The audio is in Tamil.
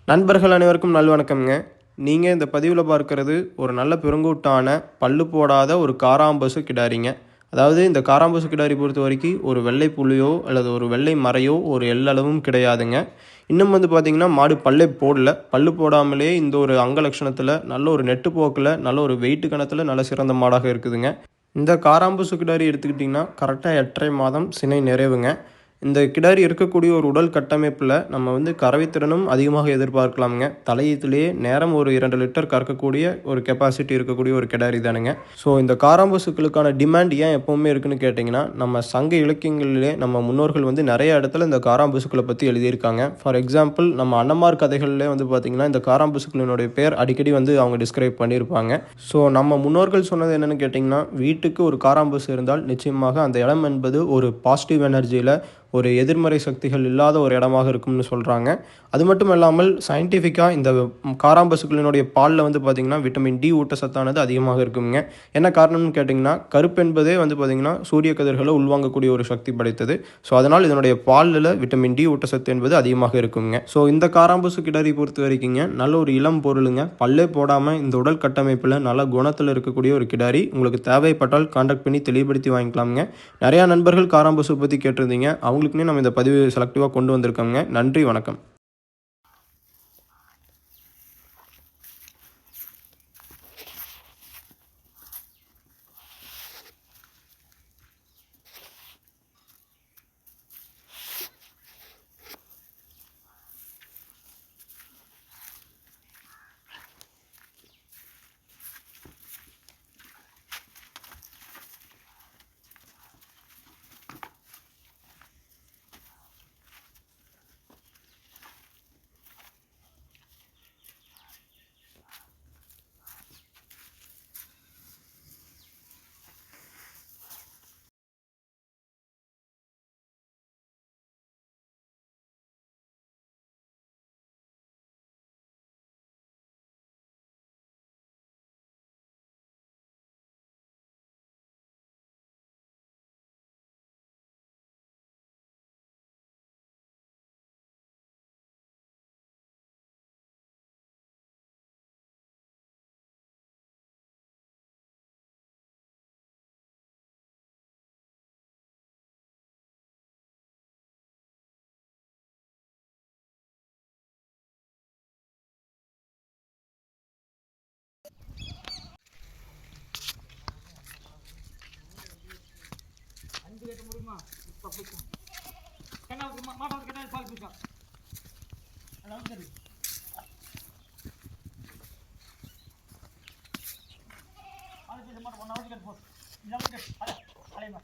நண்பர்கள் அனைவருக்கும் நல்வணக்கம்ங்க. நீங்கள் இந்த பதிவில் பார்க்கறது ஒரு நல்ல பெருங்கூட்டான பல்லு போடாத ஒரு காராம்பசு கிடாரிங்க. அதாவது இந்த காராம்பசு கிடாரி பொறுத்த வரைக்கும் ஒரு வெள்ளை புள்ளியோ அல்லது ஒரு வெள்ளை மறையோ ஒரு எள்ளளவும் கிடையாதுங்க. இன்னும் பார்த்தீங்கன்னா மாடு பல்லே போடல. பல்லு போடாமலே இந்த ஒரு அங்க லட்சணத்தில் நல்ல ஒரு நெட்டு போக்கில் நல்ல ஒரு வெயிட்டு கணத்தில் நல்ல சிறந்த மாடாக இருக்குதுங்க. இந்த காராம்பசு கிடாரி எடுத்துக்கிட்டிங்கன்னா கரெக்டாக 8.5 மாதம் சினை நிறைவுங்க. இந்த கிடாரி இருக்கக்கூடிய ஒரு உடல் கட்டமைப்பில் நம்ம கறவைத்திறனும் அதிகமாக எதிர்பார்க்கலாமுங்க. தலையத்திலேயே நேரம் ஒரு 2 லிட்டர் கறக்கக்கூடிய ஒரு கெப்பாசிட்டி இருக்கக்கூடிய ஒரு கிடாரி தானுங்க. ஸோ இந்த காராம்பசுக்களுக்கான டிமாண்ட் ஏன் எப்போவுமே இருக்குன்னு கேட்டிங்கன்னா, நம்ம சங்க இலக்கியங்களிலே நம்ம முன்னோர்கள் நிறைய இடத்துல இந்த காராம்பசுக்களை பற்றி எழுதியிருக்காங்க. ஃபார் எக்ஸாம்பிள் நம்ம அன்னமார் கதைகள்லேயே பார்த்திங்கன்னா இந்த காராம்பசுக்களினுடைய பேர் அடிக்கடி அவங்க டிஸ்கிரைப் பண்ணியிருப்பாங்க. ஸோ நம்ம முன்னோர்கள் சொன்னது என்னென்னு கேட்டிங்கன்னா, வீட்டுக்கு ஒரு காராம்பசு இருந்தால் நிச்சயமாக அந்த இடம் என்பது ஒரு பாசிட்டிவ் எனர்ஜியில் ஒரு எதிர்மறை சக்திகள் இல்லாத ஒரு இடமாக இருக்கும்னு சொல்கிறாங்க. அது மட்டும் இல்லாமல் சயின்டிஃபிக்காக இந்த காராம்பசுக்களினுடைய பாலில் பார்த்திங்கன்னா விட்டமின் டி ஊட்டச்சத்தானது அதிகமாக இருக்குங்க. என்ன காரணம்னு கேட்டிங்கன்னா, கருப்பு என்பதே பார்த்திங்கன்னா சூரிய கதிர்களை உள்வாங்கக்கூடிய ஒரு சக்தி படைத்தது. ஸோ அதனால் இதனுடைய பாலில் விட்டமின் டி ஊட்டச்சத்து என்பது அதிகமாக இருக்குங்க. ஸோ இந்த காராம்பசு கிடாரி பொறுத்த வரைக்குங்க நல்ல ஒரு இளம் பொருளுங்க. பல்லே போடாமல் இந்த உடல் கட்டமைப்பில் நல்ல குணத்தில் இருக்கக்கூடிய ஒரு கிடாரி. உங்களுக்கு தேவைப்பட்டால் கான்டாக்ட் பண்ணி தெளிவுபடுத்தி வாங்கிக்கலாமுங்க. நிறையா நண்பர்கள் காராம்பசு பற்றி கேட்டிருந்தீங்க. அவங்களுக்குன்னே நம்ம இந்த பதிவு செலக்டிவாக கொண்டு வந்திருக்கோங்க. நன்றி, வணக்கம். கேட்ட முடியுமா இப்போ பிடிக்கும் என்ன மாட்டாவது கேட்டால் பால் பிடிக்கும் அதான் சரி பால் பிடிச்ச மாட்டோம் 1 ஹவர் கேட்டு போ 2 ஹவர் கேட்டு அலைமா